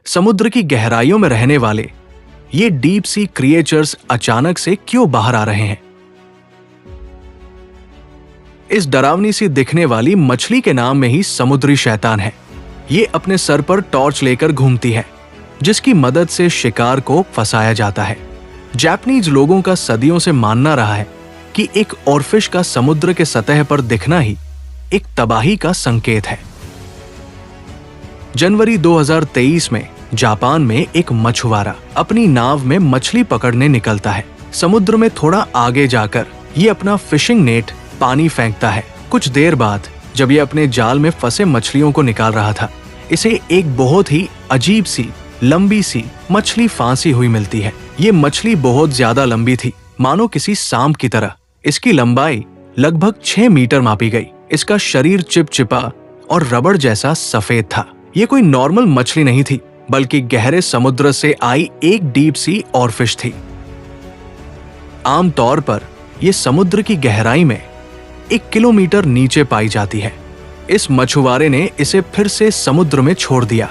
समुद्र की गहराइयों में रहने वाले ये डीप सी क्रिएचर्स अचानक से क्यों बाहर आ रहे हैं? इस डरावनी सी दिखने वाली मछली के नाम में ही समुद्री शैतान है। ये अपने सर पर टॉर्च लेकर घूमती है, जिसकी मदद से शिकार को फंसाया जाता है। जापानीज लोगों का सदियों से मानना रहा है कि एक ऑरफिश का समुद्र के सतह पर दिखना ही एक तबाही का संकेत है। जनवरी 2023 में जापान में एक मछुआरा अपनी नाव में मछली पकड़ने निकलता है। समुद्र में थोड़ा आगे जाकर ये अपना फिशिंग नेट पानी फेंकता है। कुछ देर बाद जब ये अपने जाल में फंसे मछलियों को निकाल रहा था, इसे एक बहुत ही अजीब सी लंबी सी मछली फांसी हुई मिलती है। ये मछली बहुत ज्यादा लंबी थी, मानो किसी सांप की तरह। इसकी लंबाई लगभग 6 मीटर मापी गई। इसका शरीर चिपचिपा और रबड़ जैसा सफेद था। ये कोई नॉर्मल मछली नहीं थी, बल्कि गहरे समुद्र से आई एक डीप सी ऑरफिश थी। आमतौर पर यह समुद्र की गहराई में 1 किलोमीटर नीचे पाई जाती है। इस मछुआरे ने इसे फिर से समुद्र में छोड़ दिया,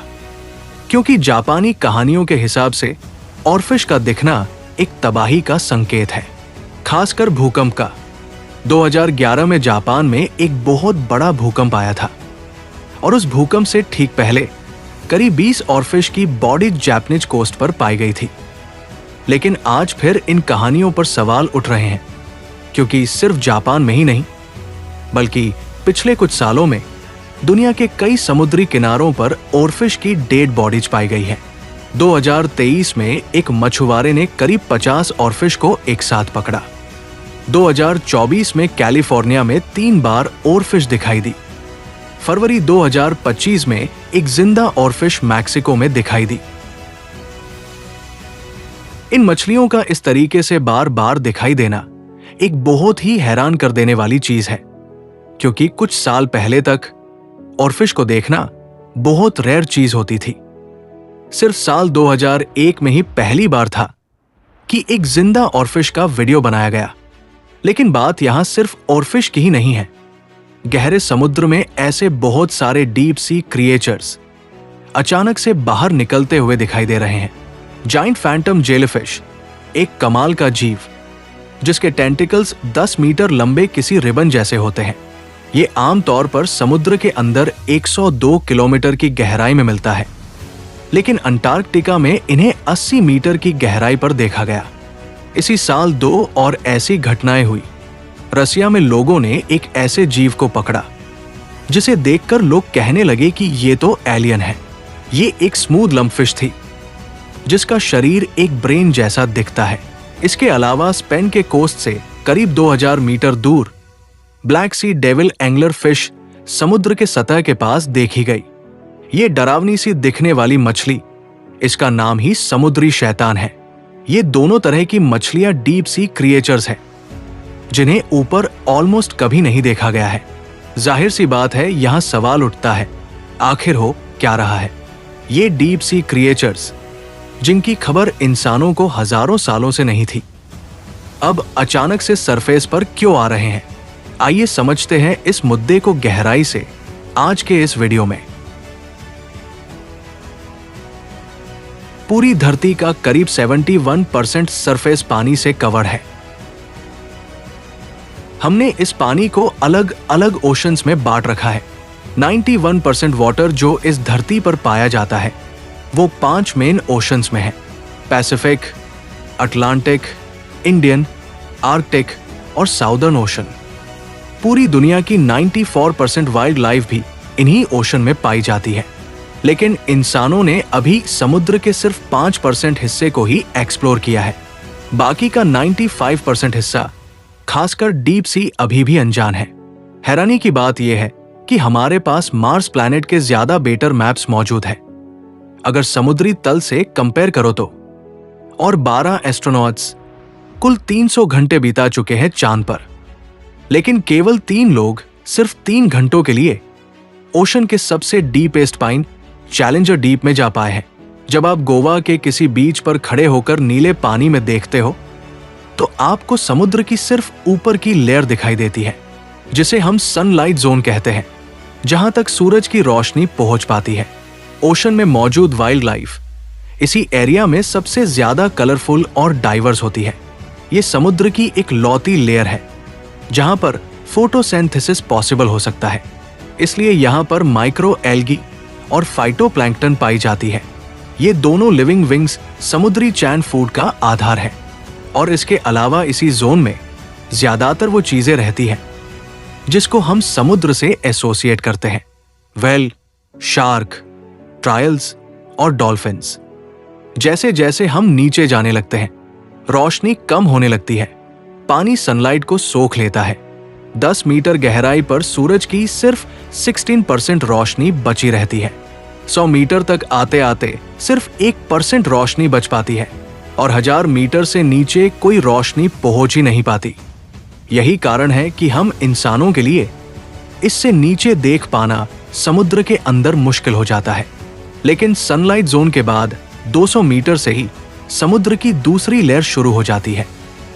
क्योंकि जापानी कहानियों के हिसाब से ऑरफिश का दिखना एक तबाही का संकेत है, खासकर भूकंप का। 2011 में जापान में एक बहुत बड़ा भूकंप आया था और उस भूकंप से ठीक पहले करीब 20 ऑरफिश की बॉडी जापानीज कोस्ट पर पाई गई थी। लेकिन आज फिर इन कहानियों पर सवाल उठ रहे हैं, क्योंकि सिर्फ जापान में ही नहीं, बल्कि पिछले कुछ सालों में दुनिया के कई समुद्री किनारों पर ऑरफिश की डेड बॉडीज पाई गई है। 2023 में एक मछुआरे ने करीब 50 ऑरफिश को एक साथ पकड़ा। 2024 में कैलिफोर्निया में 3 बार ऑरफिश दिखाई दी। फरवरी 2025 में एक जिंदा ऑरफिश मैक्सिको में दिखाई दी। इन मछलियों का इस तरीके से बार बार दिखाई देना एक बहुत ही हैरान कर देने वाली चीज है, क्योंकि कुछ साल पहले तक ऑरफिश को देखना बहुत रेयर चीज होती थी। सिर्फ साल 2001 में ही पहली बार था कि एक जिंदा ऑरफिश का वीडियो बनाया गया। लेकिन बात यहां सिर्फ ऑरफिश की ही नहीं है। गहरे समुद्र में ऐसे बहुत सारे डीप सी क्रिएचर्स अचानक से बाहर निकलते हुए दिखाई दे रहे हैं। जाइंट फैंटम जेलीफिश एक कमाल का जीव, जिसके टेंटिकल्स 10 मीटर लंबे किसी रिबन जैसे होते हैं। ये आमतौर पर समुद्र के अंदर 102 किलोमीटर की गहराई में मिलता है, लेकिन अंटार्कटिका में इन्हें 80 मीटर की गहराई पर देखा गया। इसी साल 2 और ऐसी घटनाएं हुई। रसिया में लोगों ने एक ऐसे जीव को पकड़ा जिसे देखकर लोग कहने लगे कि ये तो एलियन है। ये एक स्मूथ लंपफिश थी, जिसका शरीर एक ब्रेन जैसा दिखता है। इसके अलावा स्पेन के कोस्ट से करीब 2000 मीटर दूर ब्लैक सी डेविल एंगलर फिश समुद्र के सतह के पास देखी गई। ये डरावनी सी दिखने वाली मछली, इसका नाम ही समुद्री शैतान है। ये दोनों तरह की मछलियां डीप सी क्रिएचर्स हैं, जिन्हें ऊपर ऑलमोस्ट कभी नहीं देखा गया है। जाहिर सी बात है, यहां सवाल उठता है, आखिर हो क्या रहा है? ये डीप सी क्रिएचर्स, जिनकी खबर इंसानों को हजारों सालों से नहीं थी, अब अचानक से सरफेस पर क्यों आ रहे हैं? आइए समझते हैं इस मुद्दे को गहराई से आज के इस वीडियो में। पूरी धरती का करीब 71% सरफेस पानी से कवर्ड है। हमने इस पानी को अलग अलग ओशंस में बांट रखा है। 91% वाटर जो इस धरती पर पाया जाता है, वो 5 मेन ओशंस में है: पैसिफिक, अटलांटिक, इंडियन, आर्कटिक और साउदर्न ओशन। पूरी दुनिया की 94% वाइल्ड लाइफ भी इन्हीं ओशन में पाई जाती है। लेकिन इंसानों ने अभी समुद्र के सिर्फ 5% हिस्से को ही एक्सप्लोर किया है। बाकी का 95% हिस्सा, खासकर डीप सी, अभी भी अनजान है। हैरानी की बात यह है कि हमारे पास मार्स प्लैनेट के ज्यादा बेटर मैप्स मौजूद है, अगर समुद्री तल से कंपेयर करो तो। और 12 एस्ट्रोनॉट्स कुल 300 घंटे बिता चुके हैं चांद पर, लेकिन केवल 3 लोग सिर्फ 3 घंटों के लिए ओशन के सबसे डीपेस्ट पॉइंट चैलेंजर डीप में जा पाए हैं। जब आप गोवा के किसी बीच पर खड़े होकर नीले पानी में देखते हो, तो आपको समुद्र की सिर्फ ऊपर की लेयर दिखाई देती है, जिसे हम सनलाइट जोन कहते हैं, जहां तक सूरज की रोशनी पहुंच पाती है। ओशन में मौजूद वाइल्ड लाइफ इसी एरिया में सबसे ज्यादा कलरफुल और डाइवर्स होती है। ये समुद्र की एक लौती लेयर है जहां पर फोटोसिंथेसिस पॉसिबल हो सकता है, इसलिए यहां पर माइक्रो एल्गी और फाइटोप्लैंक्टन पाई जाती है। ये दोनों लिविंग विंग्स समुद्री चैन फूड का आधार है। और इसके अलावा इसी जोन में ज्यादातर वो चीजें रहती हैं जिसको हम समुद्र से एसोसिएट करते हैं। वेल, शार्क, ट्रायल्स और डॉल्फिन्स। जैसे जैसे हम नीचे जाने लगते हैं, रोशनी कम होने लगती है। पानी सनलाइट को सोख लेता है। 10 मीटर गहराई पर सूरज की सिर्फ 16% रोशनी बची रहती है। 100 मीटर तक आते आते सिर्फ 1% रोशनी बच पाती है और 1000 मीटर से नीचे कोई रोशनी पहुंच ही नहीं पाती। यही कारण है कि हम इंसानों के लिए इससे नीचे देख पाना समुद्र के अंदर मुश्किल हो जाता है। लेकिन सनलाइट जोन के बाद 200 मीटर से ही समुद्र की दूसरी लेयर शुरू हो जाती है,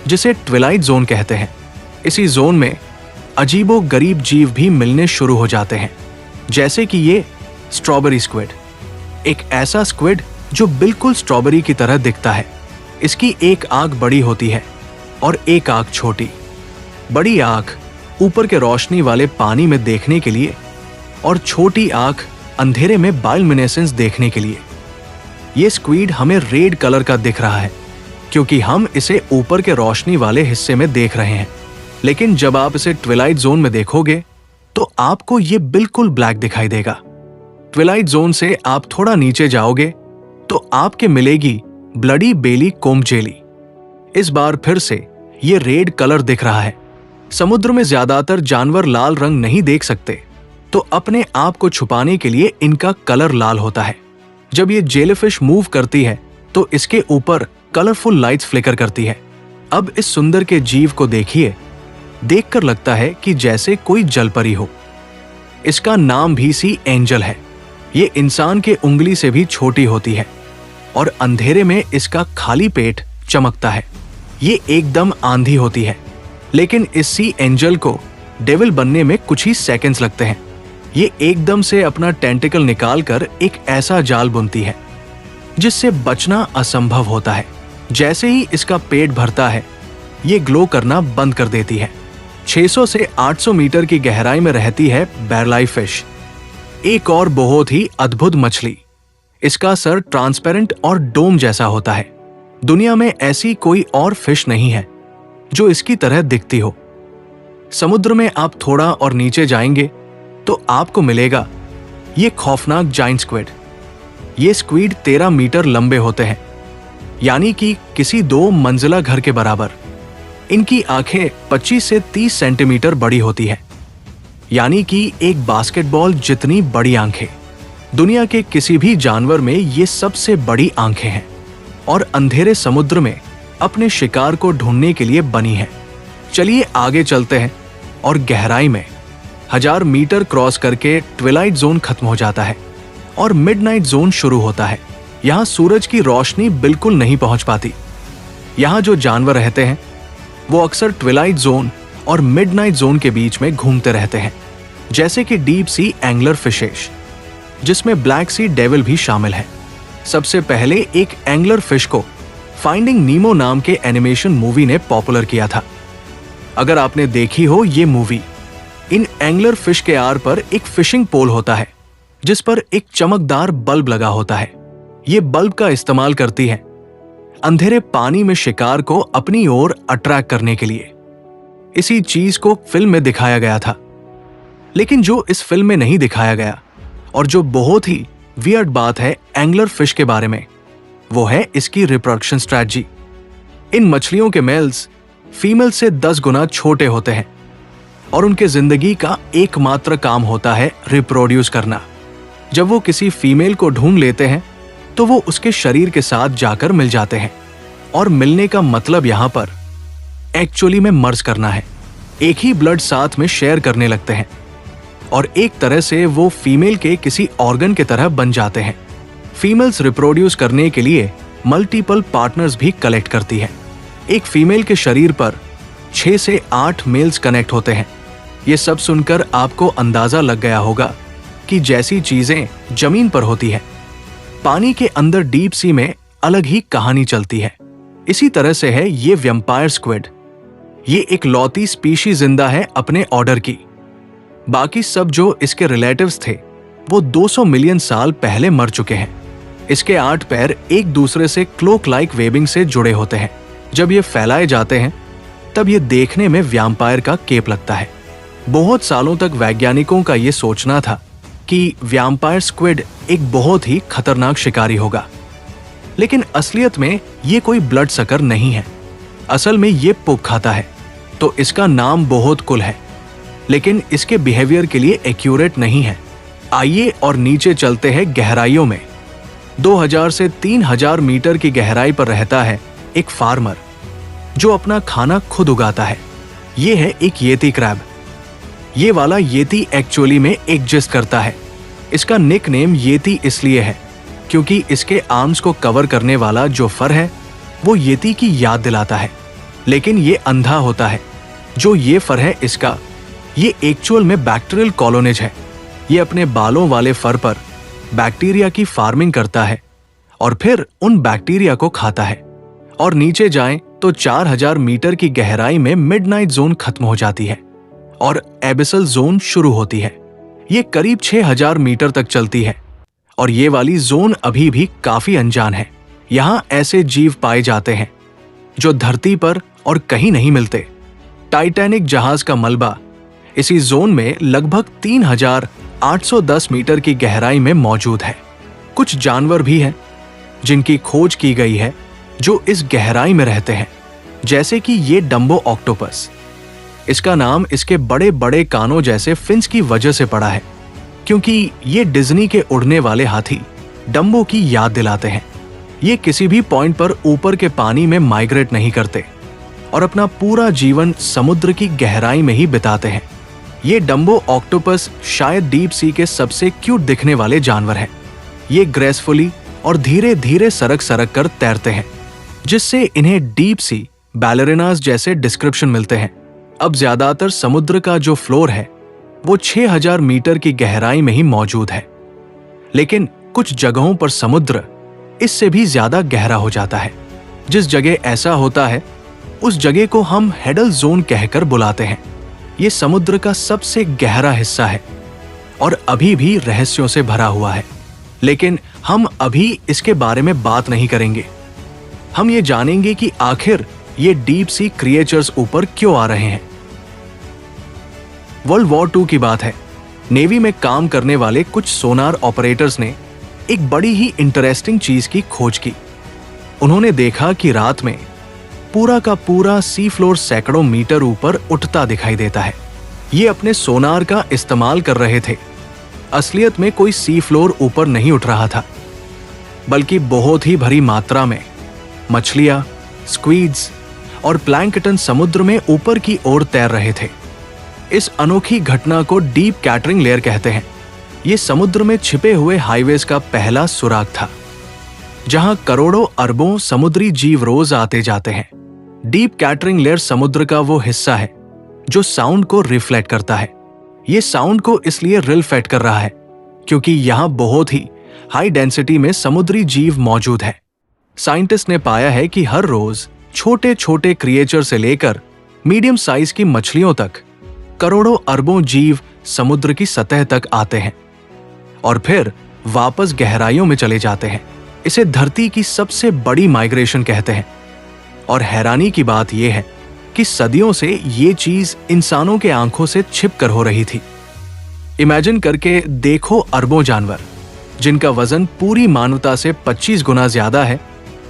जिसे ट्विलाइट जोन कहते हैं। इसी जोन में अजीबो गरीब जीव भी मिलने शुरू हो जाते हैं, जैसे कि ये स्ट्रॉबेरी स्क्विड। एक ऐसा स्क्विड जो बिल्कुल स्ट्रॉबेरी की तरह दिखता है। इसकी एक आंख बड़ी होती है और एक आंख छोटी। बड़ी आंख ऊपर के रोशनी वाले पानी में देखने के लिए और छोटी आंख अंधेरे में बायोल्यूमिनेसेंस देखने के लिए। ये स्क्विड हमें रेड कलर का दिख रहा है क्योंकि हम इसे ऊपर के रोशनी वाले हिस्से में देख रहे हैं। लेकिन जब आप इसे ट्विलाइट जोन में देखोगे तो आपको ये बिल्कुल ब्लैक दिखाई देगा। ट्विलाइट जोन से आप थोड़ा नीचे जाओगे तो आपके मिलेगी ब्लडी बेली कोम्ब जेली। इस बार फिर से ये रेड कलर दिख रहा है। समुद्र में ज्यादातर जानवर लाल रंग नहीं देख सकते, तो अपने आप को छुपाने के लिए इनका कलर लाल होता है। जब ये जेलीफिश मूव करती है तो इसके ऊपर कलरफुल लाइट्स फ्लिकर करती है। अब इस सुंदर के जीव को देखिए, देखकर लगता है कि जैसे कोई जलपरी हो। इसका नाम भी सी एंजल है। ये इंसान के उंगली से भी छोटी होती है और अंधेरे में इसका खाली पेट चमकता है। ये एकदम आंधी होती है, लेकिन इस सी एंजल को डेविल बनने में कुछ ही सेकंड्स लगते हैं। ये एकदम से अपना टेंटिकल निकालकर एक ऐसा जाल बुनती है जिससे बचना असंभव होता है। जैसे ही इसका पेट भरता है, ये ग्लो करना बंद कर देती है। 600 से 800 मीटर की गहराई में रहती है बैरलाई फिश, एक और बहुत ही अद्भुत मछली। इसका सर ट्रांसपेरेंट और डोम जैसा होता है। दुनिया में ऐसी कोई और फिश नहीं है जो इसकी तरह दिखती हो। समुद्र में आप थोड़ा और नीचे जाएंगे तो आपको मिलेगा ये खौफनाक जाइंट स्क्विड। ये स्क्विड 13 मीटर लंबे होते हैं, यानी कि किसी 2 मंजिला घर के बराबर। इनकी आंखें 25 से 30 सेंटीमीटर बड़ी होती हैं, यानी कि एक बास्केटबॉल जितनी बड़ी आंखें। दुनिया के किसी भी जानवर में ये सबसे बड़ी आंखें हैं और अंधेरे समुद्र में अपने शिकार को ढूंढने के लिए बनी हैं। चलिए आगे चलते हैं और गहराई में 1000 मीटर क्रॉस करके ट्विलाइट जोन खत्म हो जाता है और मिडनाइट जोन शुरू होता है। यहाँ सूरज की रोशनी बिल्कुल नहीं पहुंच पाती। यहाँ जो जानवर रहते हैं वो अक्सर ट्विलाइट जोन और मिडनाइट जोन के बीच में घूमते रहते हैं, जैसे कि डीप सी एंगलर फिशेस, जिसमें ब्लैक सी डेविल भी शामिल है। सबसे पहले एक एंगलर फिश को फाइंडिंग नीमो नाम के एनिमेशन मूवी ने पॉपुलर किया था। अगर आपने देखी हो ये मूवी, इन एंगलर फिश के आर पर एक फिशिंग पोल होता है जिस पर एक चमकदार बल्ब लगा होता है। ये बल्ब का इस्तेमाल करती है अंधेरे पानी में शिकार को अपनी ओर अट्रैक्ट करने के लिए। इसी चीज को फिल्म में दिखाया गया था, लेकिन जो इस फिल्म में नहीं दिखाया गया और जो बहुत ही वियर्ड बात है एंगलर फिश के बारे में, वो है इसकी रिप्रोडक्शन स्ट्रैटेजी। इन मछलियों के मेल्स फीमेल से 10 गुना छोटे होते हैं और उनके जिंदगी का एकमात्र काम होता है रिप्रोड्यूस करना। जब वो किसी फीमेल को ढूंढ लेते हैं तो वो उसके शरीर के साथ जाकर मिल जाते हैं, और मिलने का मतलब यहां पर एक्चुअली में मर्ज करना है। एक ही ब्लड साथ में शेयर करने लगते हैं और एक तरह से वो फीमेल के किसी ऑर्गन की तरह बन जाते हैं। फीमेल्स रिप्रोड्यूस करने के लिए मल्टीपल पार्टनर्स भी कलेक्ट करती है। एक फीमेल के शरीर पर 6 से 8 मेल्स कनेक्ट होते हैं। ये सब सुनकर आपको अंदाजा लग गया होगा कि जैसी चीजें जमीन पर होती हैं पानी के अंदर डीप सी में अलग ही कहानी चलती है। इसी तरह से है ये वैम्पायर स्क्विड। ये एक लौती स्पीशीज जिंदा है अपने ऑर्डर की। बाकी सब जो इसके रिलेटिव्स थे वो 200 मिलियन साल पहले मर चुके हैं। इसके 8 पैर एक दूसरे से क्लोक लाइक वेबिंग से जुड़े होते हैं। जब ये फैलाए जाते हैं तब ये देखने में वैम्पायर का केप लगता है। बहुत सालों तक वैज्ञानिकों का ये सोचना था कि वैम्पायर स्क्विड एक बहुत ही खतरनाक शिकारी होगा, लेकिन असलियत में ये कोई ब्लड सकर नहीं है। असल में ये पुग खाता है, तो इसका नाम बहुत कुल है, लेकिन इसके बिहेवियर के लिए एक्यूरेट नहीं है। आइए और नीचे चलते हैं गहराइयों में। 2000 से 3000 मीटर की गहराई पर रहता है एक फार्मर जो अपना खाना खुद उगाता है। ये है एक येती क्रैब। ये वाला येती एक्चुअली में एग्जिस्ट करता है। इसका निक नेम येती इसलिए है क्योंकि इसके आर्म्स को कवर करने वाला जो फर है वो येती की याद दिलाता है, लेकिन ये अंधा होता है। जो ये फर है इसका, ये एक्चुअल में बैक्टीरियल कॉलोनिज है। ये अपने बालों वाले फर पर बैक्टीरिया की फार्मिंग करता है और फिर उन बैक्टीरिया को खाता है। और नीचे जाएं तो 4000 मीटर की गहराई में मिडनाइट जोन खत्म हो जाती है और एबिसल जोन शुरू होती है। ये करीब 6000 मीटर तक चलती है और ये वाली जोन अभी भी काफी अनजान है। यहाँ ऐसे जीव पाए जाते हैं जो धरती पर और कहीं नहीं मिलते। टाइटैनिक जहाज का मलबा इसी जोन में लगभग 3810 मीटर की गहराई में मौजूद है। कुछ जानवर भी हैं जिनकी खोज की गई है जो इस गहराई में रहते हैं, जैसे कि ये डम्बो ऑक्टोपस। इसका नाम इसके बड़े बड़े कानों जैसे फिन्स की वजह से पड़ा है, क्योंकि ये डिज्नी के उड़ने वाले हाथी डम्बो की याद दिलाते हैं। ये किसी भी पॉइंट पर ऊपर के पानी में माइग्रेट नहीं करते और अपना पूरा जीवन समुद्र की गहराई में ही बिताते हैं। ये डम्बो ऑक्टोपस शायद डीप सी के सबसे क्यूट दिखने वाले जानवर हैं। ये ग्रेसफुली और धीरे धीरे सरक सरक कर तैरते हैं, जिससे इन्हें डीप सी बैलरिनास जैसे डिस्क्रिप्शन मिलते हैं। अब ज्यादातर समुद्र का जो फ्लोर है वो 6000 मीटर की गहराई में ही मौजूद है, लेकिन कुछ जगहों पर समुद्र इससे भी ज्यादा गहरा हो जाता है। जिस जगह ऐसा होता है उस जगह को हम हेडल जोन कहकर बुलाते हैं। ये समुद्र का सबसे गहरा हिस्सा है और अभी भी रहस्यों से भरा हुआ है, लेकिन हम अभी इसके बारे में बात नहीं करेंगे। हम ये जानेंगे कि आखिर ये डीप सी क्रिएचर्स ऊपर क्यों आ रहे हैं। वर्ल्ड वॉर 2 की बात है। नेवी में काम करने वाले कुछ सोनार ऑपरेटर्स ने एक बड़ी ही इंटरेस्टिंग चीज की खोज की। उन्होंने देखा कि रात में पूरा का पूरा सी फ्लोर सैकड़ों मीटर ऊपर उठता दिखाई देता है। ये अपने सोनार का इस्तेमाल कर रहे थे। असलियत में कोई सी फ्लोर ऊपर नहीं उठ रहा था, बल्कि बहुत ही भरी मात्रा में मछलियां, स्क्वीड्स और प्लैंकटन समुद्र में ऊपर की ओर तैर रहे थे। इस अनोखी घटना को डीप कैटरिंग लेयर कहते हैं। ये समुद्र में छिपे हुए हाईवेज का पहला सुराग था, जहां करोड़ों अरबों समुद्री जीव रोज आते जाते हैं। डीप कैटरिंग लेयर समुद्र का वो हिस्सा है जो साउंड को रिफ्लेक्ट करता है। ये साउंड को इसलिए रिफ्लेक्ट कर रहा है क्योंकि यहां बहुत ही हाई डेंसिटी में समुद्री जीव मौजूद है। साइंटिस्ट ने पाया है कि हर रोज छोटे छोटे क्रिएचर से लेकर मीडियम साइज की मछलियों तक करोड़ों अरबों जीव समुद्र की सतह तक आते हैं और फिर वापस गहराइयों में चले जाते हैं। इसे धरती की सबसे बड़ी माइग्रेशन कहते हैं। और हैरानी की बात यह है कि सदियों से ये चीज इंसानों के आंखों से छिप कर हो रही थी। इमेजिन करके देखो, अरबों जानवर जिनका वजन पूरी मानवता से 25 गुना ज्यादा है,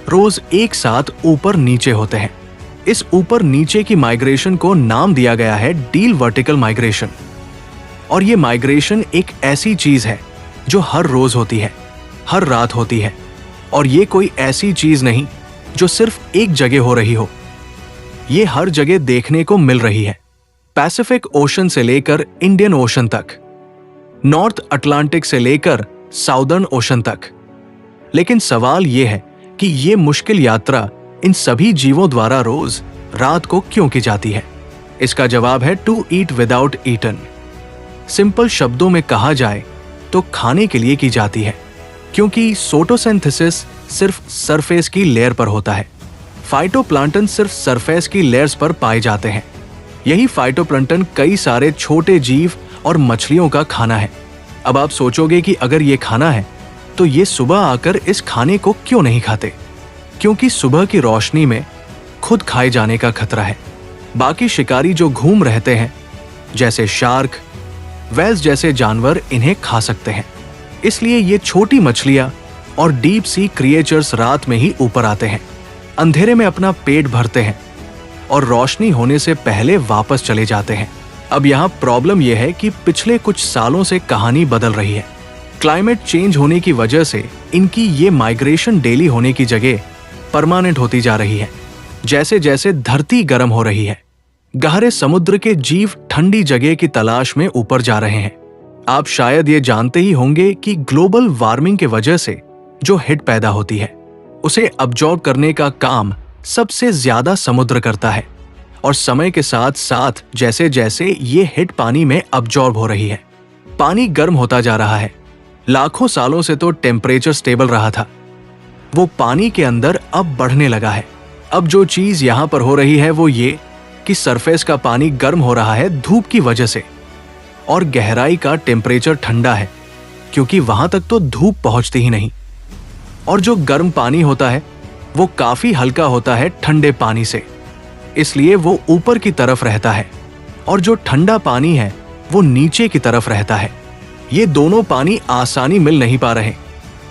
रोज एक साथ ऊपर नीचे होते हैं। इस ऊपर नीचे की माइग्रेशन को नाम दिया गया है डील वर्टिकल माइग्रेशन। और ये माइग्रेशन एक ऐसी चीज है जो हर रोज होती है, हर रात होती है, और ये कोई ऐसी चीज नहीं जो सिर्फ एक जगह हो रही हो। ये हर जगह देखने को मिल रही है, पैसिफिक ओशन से लेकर इंडियन ओशन तक, नॉर्थ अटलांटिक से लेकर साउदर्न ओशन तक। लेकिन सवाल यह है कि ये मुश्किल यात्रा इन सभी जीवों द्वारा रोज रात को क्यों की जाती है। इसका जवाब है to eat without eaten. Simple शब्दों में कहा जाए तो खाने के लिए की जाती है। क्योंकि फोटोसिंथेसिस सिर्फ सरफेस की लेयर पर होता है। फाइटोप्लांटन सिर्फ सरफेस की लेयर्स पर पाए जाते हैं। यही फाइटोप्लांटन कई सारे छोटे जीव और मछलियों का खाना है। अब आप सोचोगे कि अगर ये खाना है तो ये सुबह आकर इस खाने को क्यों नहीं खाते? क्योंकि सुबह की रोशनी में खुद खाए जाने का खतरा है। बाकी शिकारी जो घूम रहते हैं जैसे शार्क, वेल्स जैसे जानवर इन्हें खा सकते हैं। इसलिए ये छोटी मछलियां और डीप सी क्रिएचर्स रात में ही ऊपर आते हैं, अंधेरे में अपना पेट भरते हैं और रोशनी होने से पहले वापस चले जाते हैं। अब यहाँ प्रॉब्लम यह है कि पिछले कुछ सालों से कहानी बदल रही है। क्लाइमेट चेंज होने की वजह से इनकी ये माइग्रेशन डेली होने की जगह परमानेंट होती जा रही है। जैसे जैसे धरती गर्म हो रही है, गहरे समुद्र के जीव ठंडी जगह की तलाश में ऊपर जा रहे हैं। आप शायद ये जानते ही होंगे कि ग्लोबल वार्मिंग के वजह से जो हीट पैदा होती है उसे अब्जॉर्ब करने का काम सबसे ज्यादा समुद्र करता है। और समय के साथ साथ जैसे जैसे ये हीट पानी में अब्जॉर्ब हो रही है, पानी गर्म होता जा रहा है। लाखों सालों से तो टेम्परेचर स्टेबल रहा था, वो पानी के अंदर अब बढ़ने लगा है। अब जो चीज यहाँ पर हो रही है वो ये कि सरफेस का पानी गर्म हो रहा है धूप की वजह से, और गहराई का टेम्परेचर ठंडा है क्योंकि वहां तक तो धूप पहुंचती ही नहीं। और जो गर्म पानी होता है वो काफी हल्का होता है ठंडे पानी से, इसलिए वो ऊपर की तरफ रहता है, और जो ठंडा पानी है वो नीचे की तरफ रहता है। ये दोनों पानी आसानी मिल नहीं पा रहे।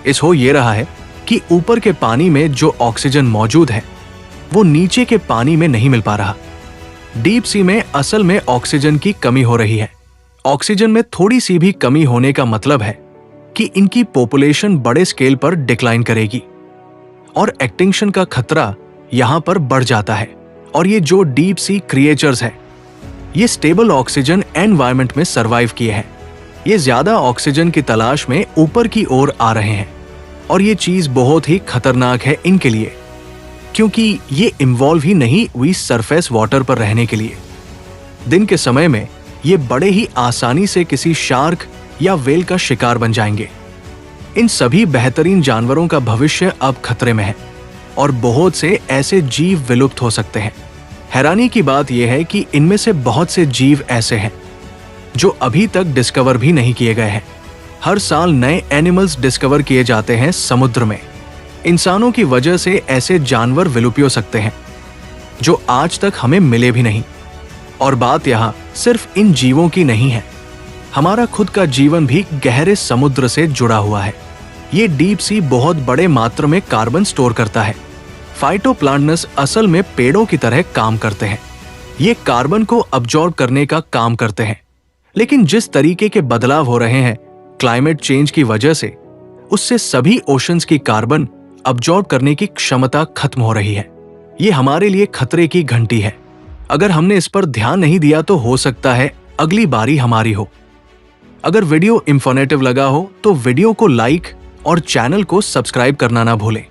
इस हो ये रहा है कि ऊपर के पानी में जो ऑक्सीजन मौजूद है वो नीचे के पानी में नहीं मिल पा रहा। डीप सी में असल में ऑक्सीजन की कमी हो रही है। ऑक्सीजन में थोड़ी सी भी कमी होने का मतलब है कि इनकी पॉपुलेशन बड़े स्केल पर डिक्लाइन करेगी और एक्सटिंक्शन का खतरा यहां पर बढ़ जाता है। और ये जो डीप सी क्रिएचर्स है ये स्टेबल ऑक्सीजन एनवायरनमेंट में सरवाइव किए हैं। ये ज्यादा ऑक्सीजन की तलाश में ऊपर की ओर आ रहे हैं, और ये चीज बहुत ही खतरनाक है इनके लिए, क्योंकि ये इन्वॉल्व ही नहीं हुई सरफेस वाटर पर रहने के लिए। दिन के समय में ये बड़े ही आसानी से किसी शार्क या वेल का शिकार बन जाएंगे। इन सभी बेहतरीन जानवरों का भविष्य अब खतरे में है और बहुत से ऐसे जीव विलुप्त हो सकते हैं। हैरानी की बात यह है कि इनमें से बहुत से जीव ऐसे हैं जो अभी तक डिस्कवर भी नहीं किए गए हैं। हर साल नए एनिमल्स डिस्कवर किए जाते हैं समुद्र में। इंसानों की वजह से ऐसे जानवर विलुप्त हो सकते हैं जो आज तक हमें मिले भी नहीं। और बात यहाँ सिर्फ इन जीवों की नहीं है, हमारा खुद का जीवन भी गहरे समुद्र से जुड़ा हुआ है। ये डीप सी बहुत बड़े मात्रा में कार्बन स्टोर करता है। फाइटोप्लांटन्स असल में पेड़ों की तरह काम करते हैं। ये कार्बन को अब्जॉर्ब करने का काम करते हैं, लेकिन जिस तरीके के बदलाव हो रहे हैं क्लाइमेट चेंज की वजह से, उससे सभी ओशंस की कार्बन अब्जॉर्ब करने की क्षमता खत्म हो रही है। ये हमारे लिए खतरे की घंटी है। अगर हमने इस पर ध्यान नहीं दिया तो हो सकता है अगली बारी हमारी हो। अगर वीडियो इंफॉर्मेटिव लगा हो तो वीडियो को लाइक और चैनल को सब्सक्राइब करना ना भूलें।